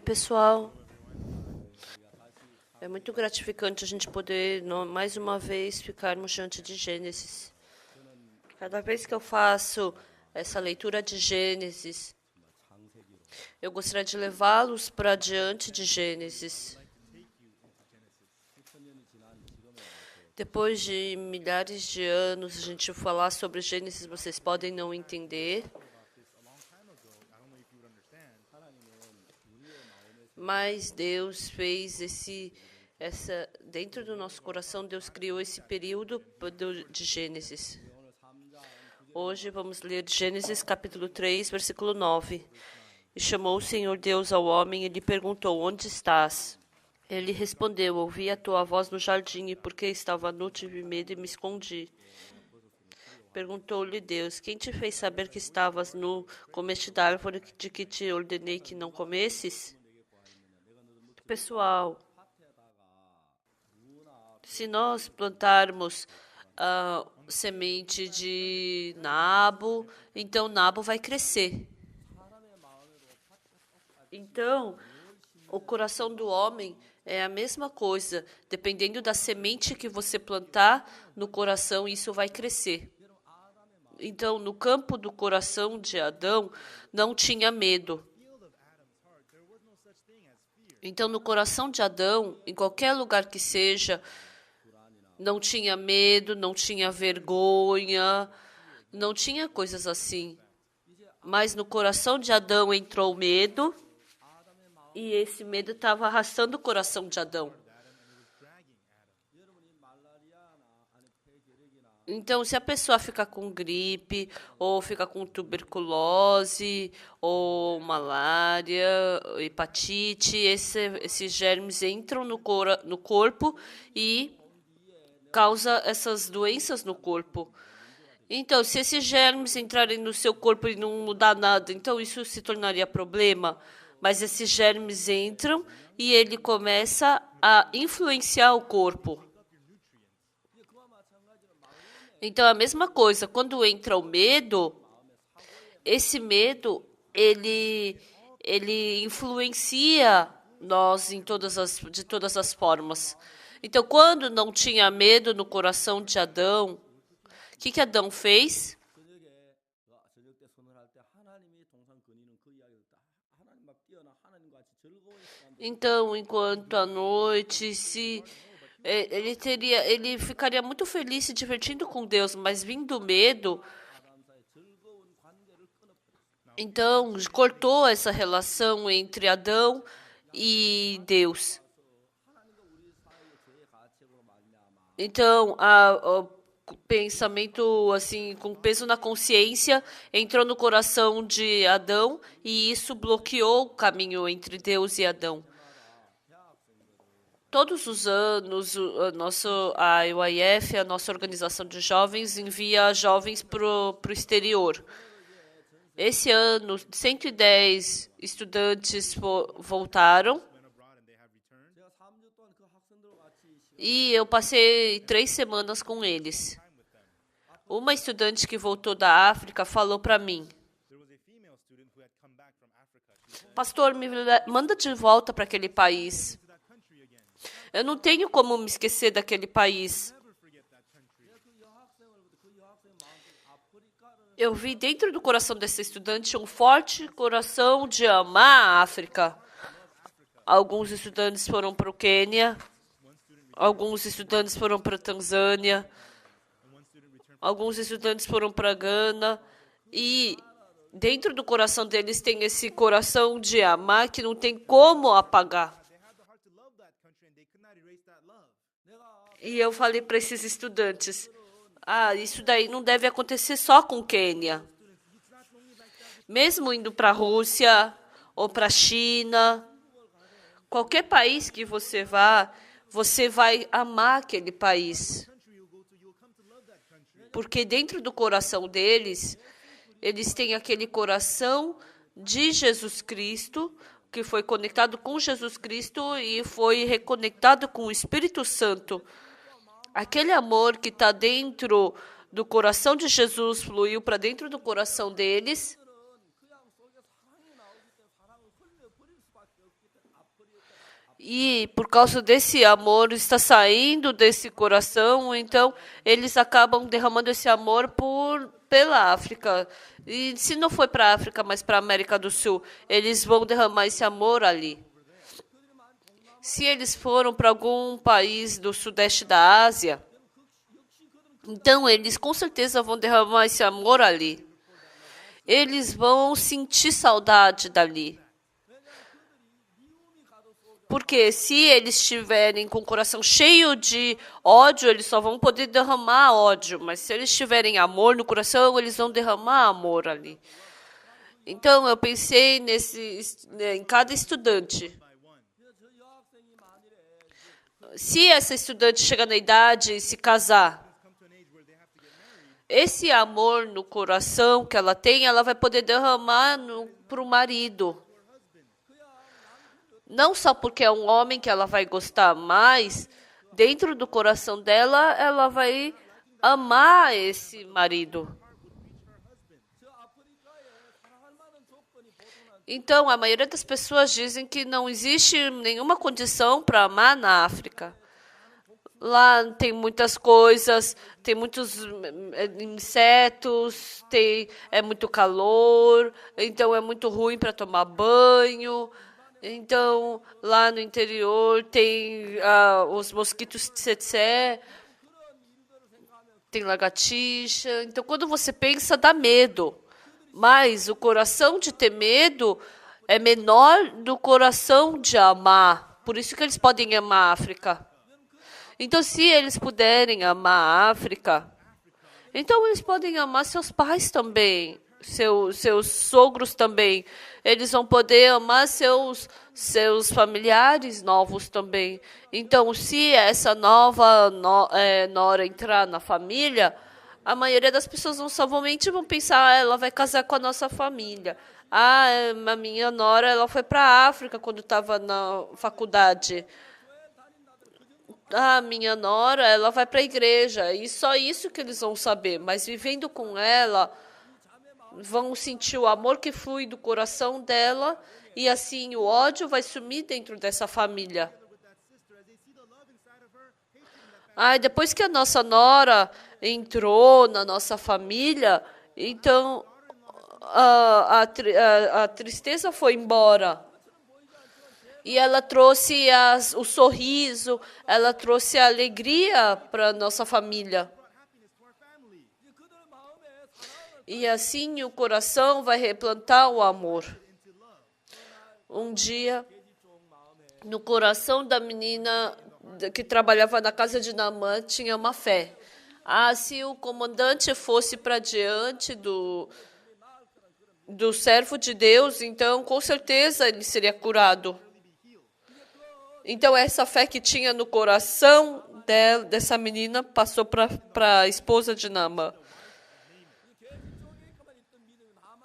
pessoal. É muito gratificante a gente poder, mais uma vez, ficarmos diante de Gênesis. Cada vez que eu faço essa leitura de Gênesis, eu gostaria de levá-los para diante de Gênesis. Depois de milhares de anos, a gente falar sobre Gênesis, vocês podem não entender. Mas Deus fez dentro do nosso coração, Deus criou esse período de Gênesis. Hoje vamos ler Gênesis capítulo 3, versículo 9. E chamou o Senhor Deus ao homem e lhe perguntou: onde estás? Ele respondeu: ouvi a tua voz no jardim, e porque estava nu, tive medo e me escondi. Perguntou-lhe Deus: quem te fez saber que estavas nu? Comeste da árvore de que te ordenei que não comesses? Pessoal, se nós plantarmos semente de nabo, então nabo vai crescer. Então, o coração do homem é a mesma coisa. Dependendo da semente que você plantar no coração, isso vai crescer. Então, no campo do coração de Adão, não tinha medo. Então, no coração de Adão, em qualquer lugar que seja, não tinha medo, não tinha vergonha, não tinha coisas assim. Mas no coração de Adão entrou medo, e esse medo estava arrastando o coração de Adão. Então, se a pessoa fica com gripe, ou fica com tuberculose, ou malária, hepatite, esses germes entram no corpo e causam essas doenças no corpo. Então, se esses germes entrarem no seu corpo e não mudar nada, então isso se tornaria problema. Mas esses germes entram e ele começa a influenciar o corpo. Então, a mesma coisa, quando entra o medo, esse medo, ele influencia nós de todas as formas. Então, quando não tinha medo no coração de Adão, o que Adão fez? Então, enquanto à noite, ele ficaria muito feliz se divertindo com Deus, mas vindo medo, então cortou essa relação entre Adão e Deus. Então, o pensamento assim com peso na consciência entrou no coração de Adão e isso bloqueou o caminho entre Deus e Adão. Todos os anos, a UIF, a nossa organização de jovens, envia jovens para o exterior. Esse ano, 110 estudantes voltaram. E eu passei 3 semanas com eles. Uma estudante que voltou da África falou para mim: pastor, me manda de volta para aquele país. Eu não tenho como me esquecer daquele país. Eu vi dentro do coração dessa estudante um forte coração de amar a África. Alguns estudantes foram para o Quênia, alguns estudantes foram para a Tanzânia, alguns estudantes foram para Gana, e dentro do coração deles tem esse coração de amar que não tem como apagar. E eu falei para esses estudantes: isso daí não deve acontecer só com o Quênia. Mesmo indo para a Rússia ou para a China, qualquer país que você vá, você vai amar aquele país. Porque dentro do coração deles, eles têm aquele coração de Jesus Cristo, que foi conectado com Jesus Cristo e foi reconectado com o Espírito Santo. Aquele amor que está dentro do coração de Jesus fluiu para dentro do coração deles. E por causa desse amor está saindo desse coração, então eles acabam derramando esse amor pela África. E se não foi para a África, mas para a América do Sul, eles vão derramar esse amor ali. Se eles foram para algum país do sudeste da Ásia, então eles com certeza vão derramar esse amor ali. Eles vão sentir saudade dali. Porque se eles estiverem com o coração cheio de ódio, eles só vão poder derramar ódio. Mas se eles tiverem amor no coração, eles vão derramar amor ali. Então eu pensei em cada estudante. Se essa estudante chegar na idade e se casar, esse amor no coração que ela tem, ela vai poder derramar para o marido. Não só porque é um homem que ela vai gostar mais, dentro do coração dela, ela vai amar esse marido. Então, a maioria das pessoas dizem que não existe nenhuma condição para amar na África. Lá tem muitas coisas, tem muitos insetos, é muito calor, então é muito ruim para tomar banho. Então, lá no interior tem os mosquitos tsetse, tem lagartixa. Então, quando você pensa, dá medo. Mas o coração de ter medo é menor do coração de amar. Por isso que eles podem amar a África. Então, se eles puderem amar a África, então eles podem amar seus pais também, seus sogros também. Eles vão poder amar seus familiares novos também. Então, se essa nova nora entrar na família, a maioria das pessoas somente vão pensar, ela vai casar com a nossa família. A minha nora, ela foi para a África quando estava na faculdade. A minha nora, ela vai para a igreja. E só isso que eles vão saber. Mas vivendo com ela, vão sentir o amor que flui do coração dela. E assim o ódio vai sumir dentro dessa família. Depois que a nossa nora entrou na nossa família, então a tristeza foi embora. E ela trouxe o sorriso, ela trouxe a alegria para a nossa família. E assim o coração vai replantar o amor. Um dia, no coração da menina que trabalhava na casa de Naamã, tinha uma fé. Se o comandante fosse para diante do servo de Deus, então com certeza ele seria curado. Então, essa fé que tinha no coração dessa menina passou para a esposa de Naamã.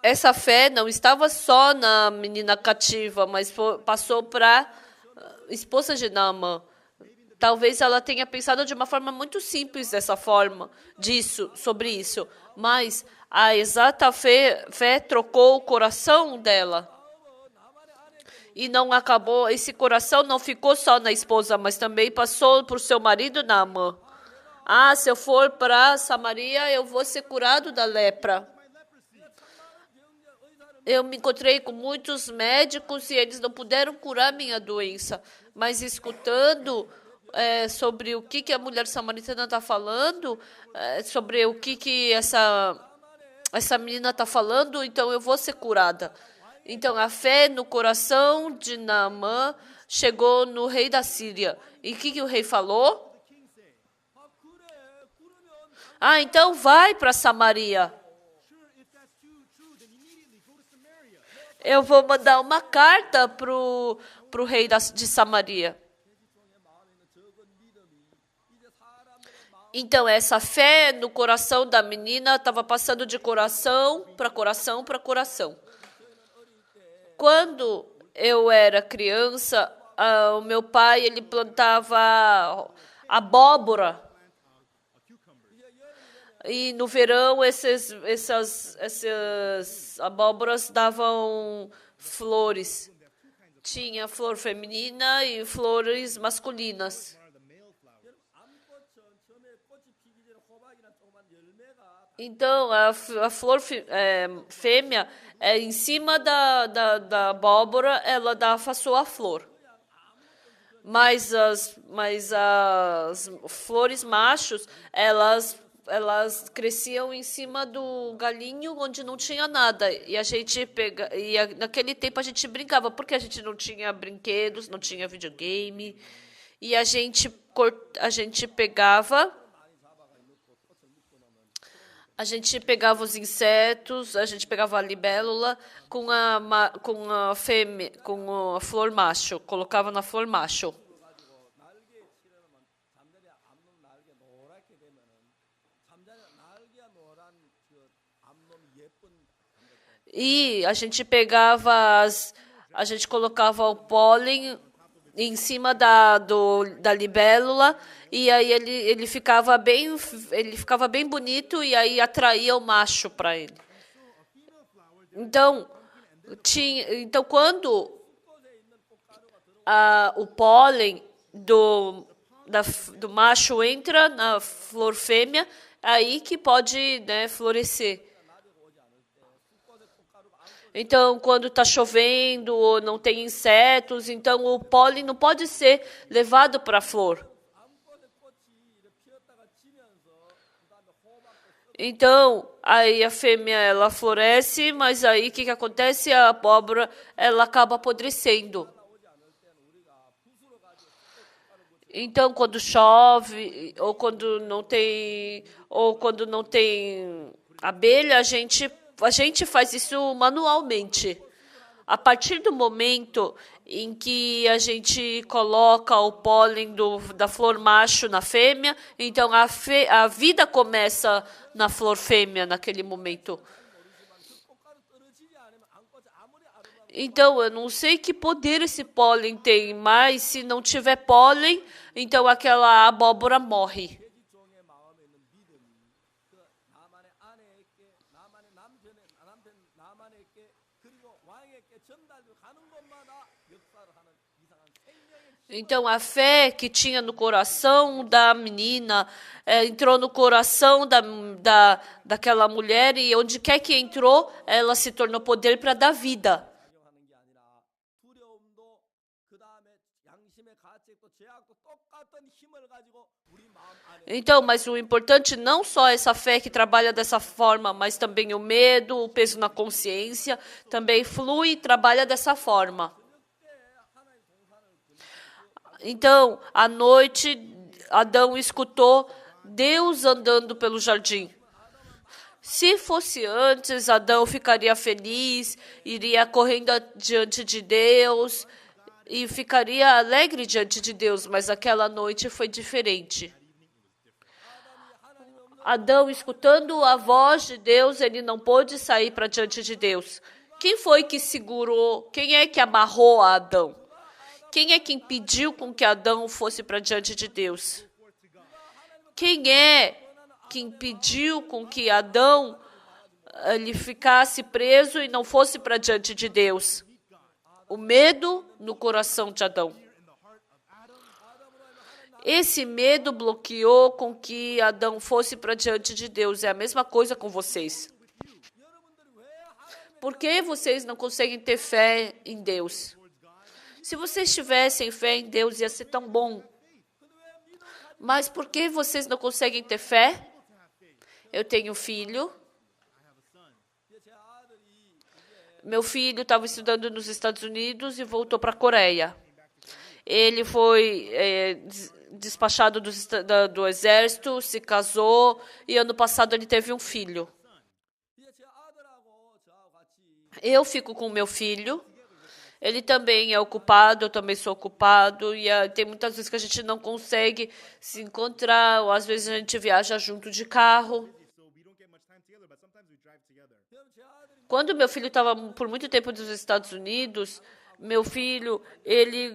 Essa fé não estava só na menina cativa, mas passou para a esposa de Naamã. Talvez ela tenha pensado de uma forma muito simples sobre isso. Mas a exata fé trocou o coração dela. E não acabou, esse coração não ficou só na esposa, mas também passou por seu marido Naamã. Se eu for para Samaria, eu vou ser curado da lepra. Eu me encontrei com muitos médicos e eles não puderam curar minha doença. Mas escutando sobre o que a mulher samaritana está falando, sobre o que essa menina está falando, então eu vou ser curada. Então, a fé no coração de Naamã chegou no rei da Síria. E o que o rei falou? Então vai para Samaria. Eu vou mandar uma carta para o rei de Samaria. Então, essa fé no coração da menina estava passando de coração para coração para coração. Quando eu era criança, o meu pai ele plantava abóbora. E no verão, essas abóboras davam flores. tinha flor feminina e flores masculinas. Então, a flor fêmea, em cima da abóbora, ela dava sua flor. Mas as flores machos, elas cresciam em cima do galinho onde não tinha nada. E naquele tempo a gente brincava, porque a gente não tinha brinquedos, não tinha videogame. E a gente pegava os insetos, a gente pegava a libélula com a fêmea, com a flor macho, colocava na flor macho. E a gente colocava o pólen em cima da libélula, e aí ele ficava bem bonito, e aí atraía o macho para ele. Então quando o pólen do macho entra na flor fêmea, aí que pode, né, florescer. Então, quando está chovendo ou não tem insetos, então o pólen não pode ser levado para a flor. Então, aí a fêmea ela floresce, mas aí o que acontece? A abóbora ela acaba apodrecendo. Então, quando chove ou quando não tem abelha, a gente faz isso manualmente. A partir do momento em que a gente coloca o pólen da flor macho na fêmea, então a vida começa na flor fêmea naquele momento. Então, eu não sei que poder esse pólen tem, mas se não tiver pólen, então aquela abóbora morre. Então, a fé que tinha no coração da menina entrou no coração daquela mulher, e onde quer que entrou, ela se tornou poder para dar vida. Então, mas o importante não só essa fé que trabalha dessa forma, mas também o medo, o peso na consciência, também flui e trabalha dessa forma. Então, à noite, Adão escutou Deus andando pelo jardim. Se fosse antes, Adão ficaria feliz, iria correndo diante de Deus e ficaria alegre diante de Deus, mas aquela noite foi diferente. Adão, escutando a voz de Deus, ele não pôde sair para diante de Deus. Quem foi que segurou? Quem é que amarrou a Adão? Quem é que impediu com que Adão fosse para diante de Deus? Quem é que impediu com que Adão ele ficasse preso e não fosse para diante de Deus? O medo no coração de Adão. Esse medo bloqueou com que Adão fosse para diante de Deus. É a mesma coisa com vocês. Por que vocês não conseguem ter fé em Deus? Se vocês tivessem fé em Deus, ia ser tão bom. Mas por que vocês não conseguem ter fé? Eu tenho filho. Meu filho estava estudando nos Estados Unidos e voltou para a Coreia. Ele foi despachado do exército, se casou e ano passado ele teve um filho. Eu fico com o meu filho. Ele também é ocupado, eu também sou ocupado, e tem muitas vezes que a gente não consegue se encontrar, ou às vezes a gente viaja junto de carro. Quando meu filho estava por muito tempo nos Estados Unidos, meu filho, ele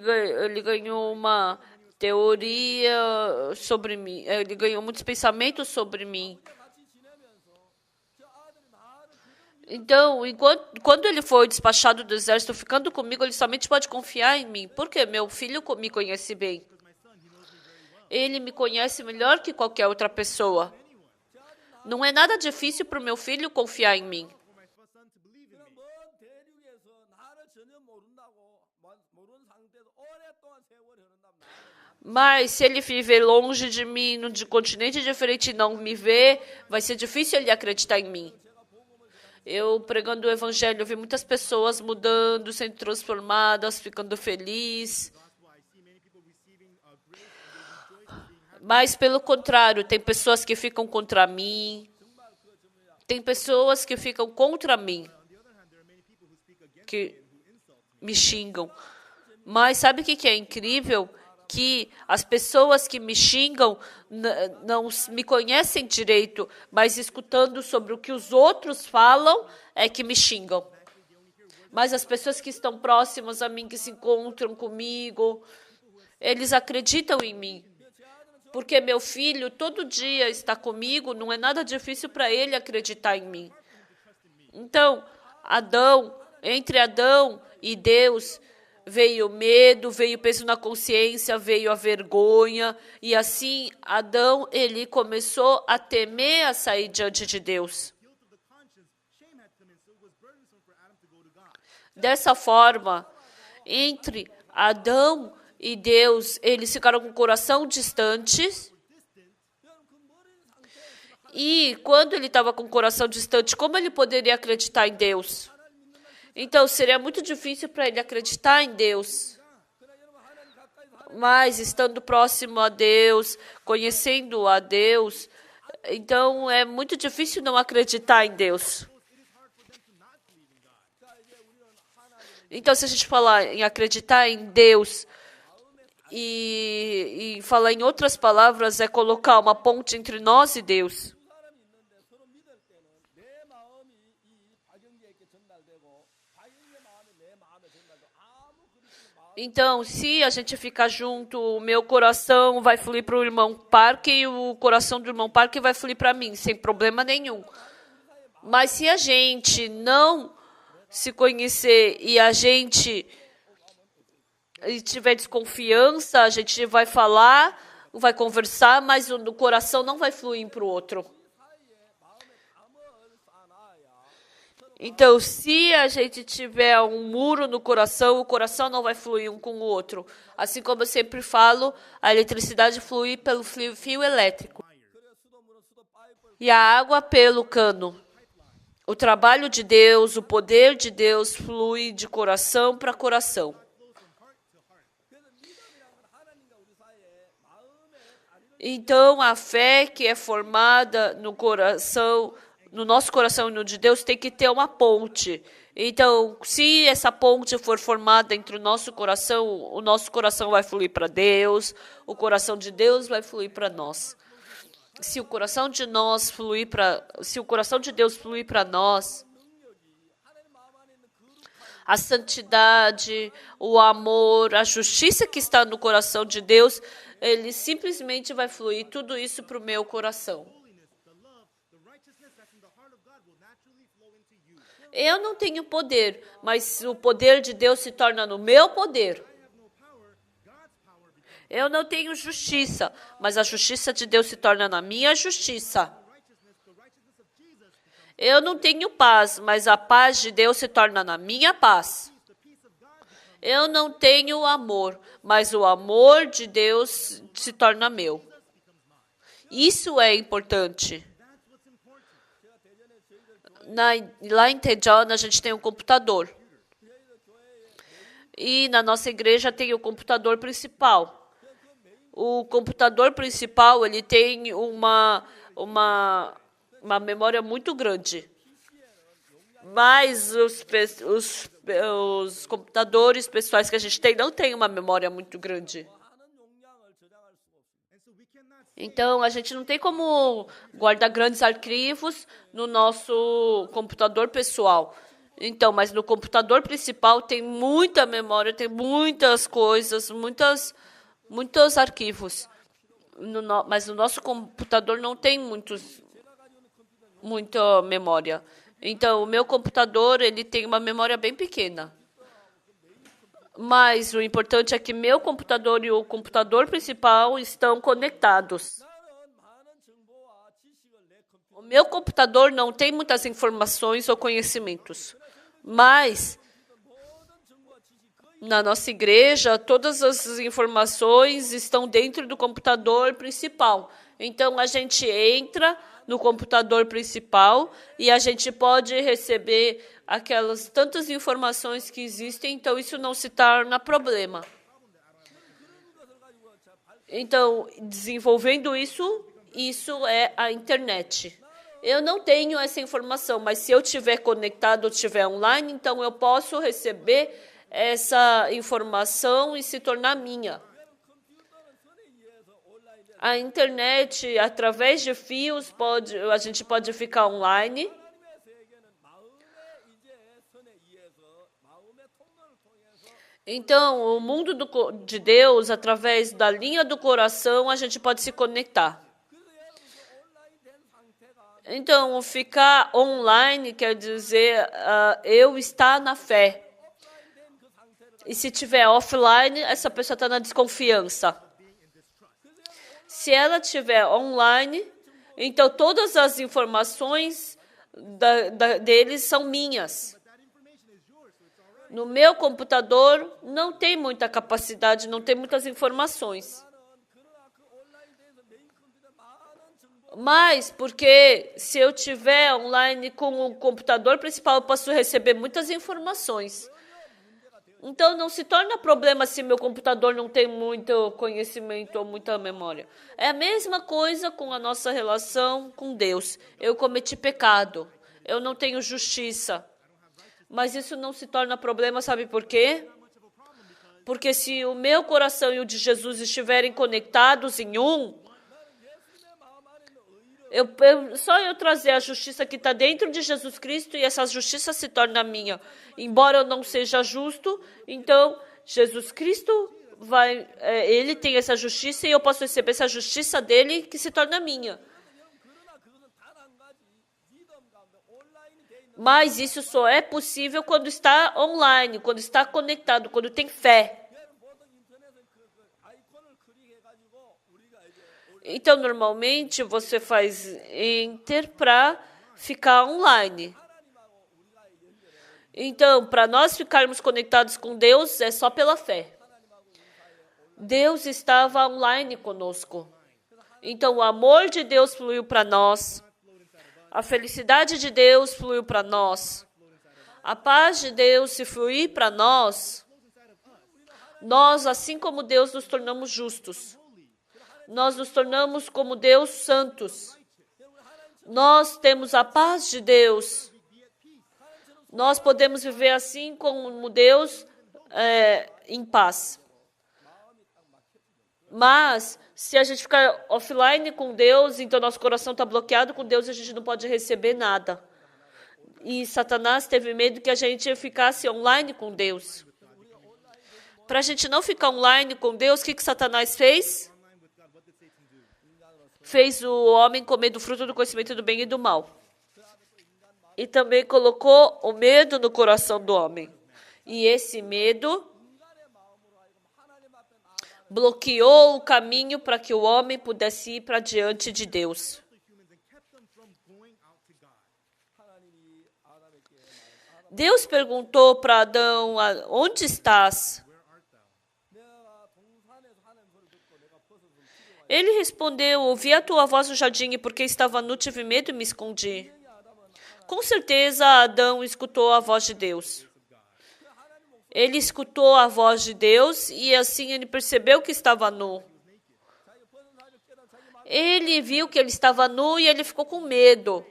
ganhou uma teoria sobre mim, ele ganhou muitos pensamentos sobre mim. Então, quando ele foi despachado do exército, ficando comigo, ele somente pode confiar em mim. Porque meu filho me conhece bem. Ele me conhece melhor que qualquer outra pessoa. Não é nada difícil para o meu filho confiar em mim. Mas se ele viver longe de mim, num continente diferente e não me ver, vai ser difícil ele acreditar em mim. Eu pregando o evangelho, eu vi muitas pessoas mudando, sendo transformadas, ficando felizes. Mas, pelo contrário, tem pessoas que ficam contra mim. Tem pessoas que ficam contra mim, que me xingam. Mas sabe o que é incrível? Que as pessoas que me xingam não me conhecem direito, mas escutando sobre o que os outros falam é que me xingam. Mas as pessoas que estão próximas a mim, que se encontram comigo, eles acreditam em mim. Porque meu filho todo dia está comigo, não é nada difícil para ele acreditar em mim. Então, entre Adão e Deus, veio o medo, veio o peso na consciência, veio a vergonha. E assim, Adão, ele começou a temer a sair diante de Deus. Dessa forma, entre Adão e Deus, eles ficaram com o coração distantes. E quando ele estava com o coração distante, como ele poderia acreditar em Deus? Então, seria muito difícil para ele acreditar em Deus. Mas, estando próximo a Deus, conhecendo a Deus, então é muito difícil não acreditar em Deus. Então, se a gente falar em acreditar em Deus e falar em outras palavras, é colocar uma ponte entre nós e Deus. Então, se a gente ficar junto, o meu coração vai fluir para o irmão Parque e o coração do irmão Parque vai fluir para mim, sem problema nenhum. Mas se a gente não se conhecer e a gente tiver desconfiança, a gente vai falar, vai conversar, mas o coração não vai fluir para o outro. Então, se a gente tiver um muro no coração, o coração não vai fluir um com o outro. Assim como eu sempre falo, a eletricidade flui pelo fio elétrico. E a água pelo cano. O trabalho de Deus, o poder de Deus flui de coração para coração. Então, a fé que é formada no coração, no nosso coração e no de Deus, tem que ter uma ponte. Então, se essa ponte for formada entre o nosso coração vai fluir para Deus, o coração de Deus vai fluir para nós. Se o coração de Deus fluir para nós, a santidade, o amor, a justiça que está no coração de Deus, ele simplesmente vai fluir tudo isso para o meu coração. Eu não tenho poder, mas o poder de Deus se torna no meu poder. Eu não tenho justiça, mas a justiça de Deus se torna na minha justiça. Eu não tenho paz, mas a paz de Deus se torna na minha paz. Eu não tenho amor, mas o amor de Deus se torna meu. Isso é importante. Lá em Daejeon, a gente tem um computador. E na nossa igreja tem o computador principal. O computador principal, ele tem uma memória muito grande. Mas os computadores pessoais que a gente tem não tem uma memória muito grande. Então, a gente não tem como guardar grandes arquivos no nosso computador pessoal. Então, mas no computador principal tem muita memória, tem muitas coisas, muitos arquivos. Mas no nosso computador não tem muita memória. Então, o meu computador, ele tem uma memória bem pequena. Mas o importante é que meu computador e o computador principal estão conectados. O meu computador não tem muitas informações ou conhecimentos, mas na nossa igreja, todas as informações estão dentro do computador principal. Então, a gente entra no computador principal e a gente pode receber aquelas tantas informações que existem, então isso não se torna problema. Então, desenvolvendo isso, isso é a internet. Eu não tenho essa informação, mas se eu estiver conectado ou estiver online, então eu posso receber essa informação e se tornar minha. A internet, através de fios, a gente pode ficar online. Então, o mundo de Deus, através da linha do coração, a gente pode se conectar. Então, ficar online quer dizer eu estar na fé. E se tiver offline, essa pessoa está na desconfiança. Se ela estiver online, então todas as informações deles são minhas. No meu computador não tem muita capacidade, não tem muitas informações. Mas porque se eu estiver online com o computador principal, eu posso receber muitas informações. Então, não se torna problema se meu computador não tem muito conhecimento ou muita memória. É a mesma coisa com a nossa relação com Deus. Eu cometi pecado, eu não tenho justiça. Mas isso não se torna problema, sabe por quê? Porque se o meu coração e o de Jesus estiverem conectados em um, só eu trazer a justiça que está dentro de Jesus Cristo e essa justiça se torna minha. Embora eu não seja justo, então Jesus Cristo ele tem essa justiça e eu posso receber essa justiça dele que se torna minha. Mas isso só é possível quando está online, quando está conectado, quando tem fé. Então, normalmente, você faz enter para ficar online. Então, para nós ficarmos conectados com Deus, é só pela fé. Deus estava online conosco. Então, o amor de Deus fluiu para nós. A felicidade de Deus fluiu para nós. A paz de Deus se fluir para nós, nós, assim como Deus, nos tornamos justos. Nós nos tornamos como Deus santos. Nós temos a paz de Deus. Nós podemos viver assim como Deus em paz. Mas, se a gente ficar offline com Deus, então nosso coração está bloqueado com Deus, a gente não pode receber nada. E Satanás teve medo que a gente ficasse online com Deus. Para a gente não ficar online com Deus, o que Satanás fez? Fez o homem comer do fruto do conhecimento do bem e do mal. E também colocou o medo no coração do homem. E esse medo bloqueou o caminho para que o homem pudesse ir para diante de Deus. Deus perguntou para Adão, onde estás? Ele respondeu, ouvi a tua voz no jardim e porque estava nu tive medo e me escondi. Com certeza Adão escutou a voz de Deus. Ele escutou a voz de Deus e assim ele percebeu que estava nu. Ele viu que ele estava nu e ele ficou com medo.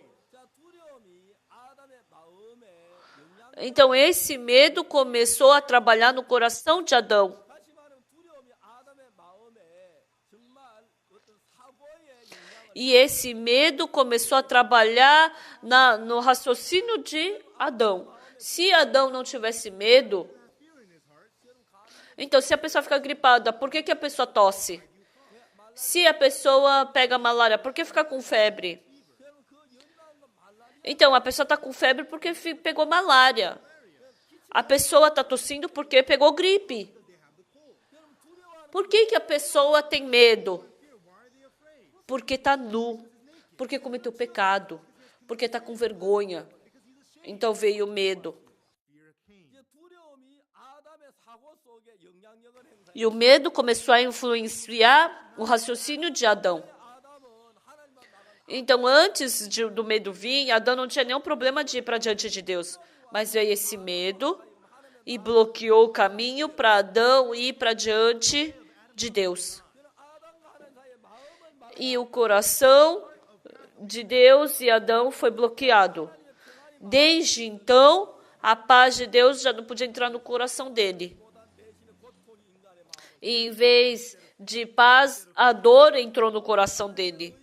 Então esse medo começou a trabalhar no coração de Adão. E esse medo começou a trabalhar no raciocínio de Adão. Se Adão não tivesse medo, então se a pessoa fica gripada, por que a pessoa tosse? Se a pessoa pega malária, por que fica com febre? Então, a pessoa está com febre porque pegou malária. A pessoa está tossindo porque pegou gripe. Por que a pessoa tem medo? Porque está nu. Porque cometeu pecado. Porque está com vergonha. Então veio o medo. E o medo começou a influenciar o raciocínio de Adão. Então, antes do medo vir, Adão não tinha nenhum problema de ir para diante de Deus. Mas veio esse medo e bloqueou o caminho para Adão ir para diante de Deus. E o coração de Deus e Adão foi bloqueado. Desde então, a paz de Deus já não podia entrar no coração dele. E em vez de paz, a dor entrou no coração dele.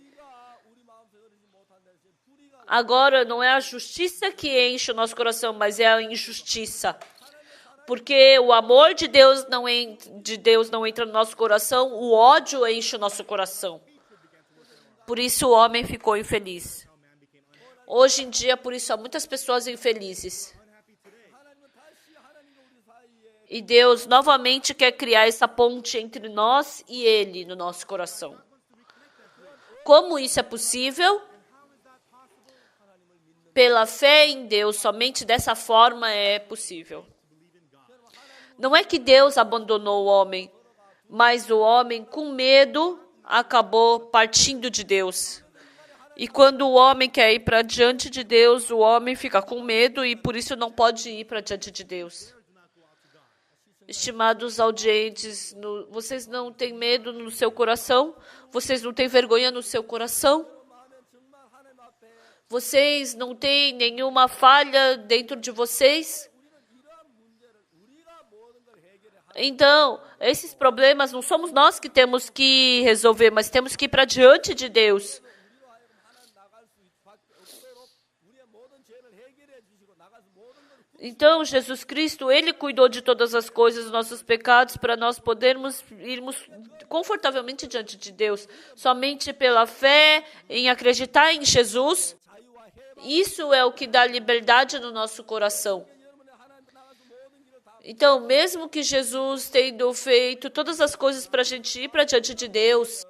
Agora não é a justiça que enche o nosso coração, mas é a injustiça. Porque o amor de Deus não entra no nosso coração, o ódio enche o nosso coração. Por isso o homem ficou infeliz. Hoje em dia, por isso, há muitas pessoas infelizes. E Deus novamente quer criar essa ponte entre nós e Ele no nosso coração. Como isso é possível? Pela fé em Deus, somente dessa forma é possível. Não é que Deus abandonou o homem, mas o homem, com medo, acabou partindo de Deus. E quando o homem quer ir para diante de Deus, o homem fica com medo e por isso não pode ir para diante de Deus. Estimados audientes, vocês não têm medo no seu coração? Vocês não têm vergonha no seu coração? Vocês não têm nenhuma falha dentro de vocês? Então, esses problemas não somos nós que temos que resolver, mas temos que ir para diante de Deus. Então, Jesus Cristo, Ele cuidou de todas as coisas, dos nossos pecados, para nós podermos irmos confortavelmente diante de Deus. Somente pela fé, em acreditar em Jesus, isso é o que dá liberdade no nosso coração. Então, mesmo que Jesus tendo feito todas as coisas para a gente ir para diante de Deus,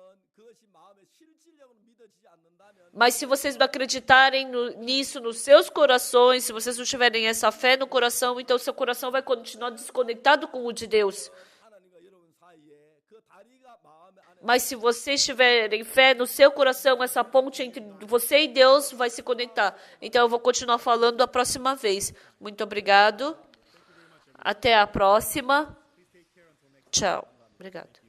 mas se vocês não acreditarem nisso nos seus corações, se vocês não tiverem essa fé no coração, então seu coração vai continuar desconectado com o de Deus. Mas se vocês tiverem fé no seu coração, essa ponte entre você e Deus vai se conectar. Então eu vou continuar falando a próxima vez. Muito obrigado. Até a próxima. Tchau. Obrigado.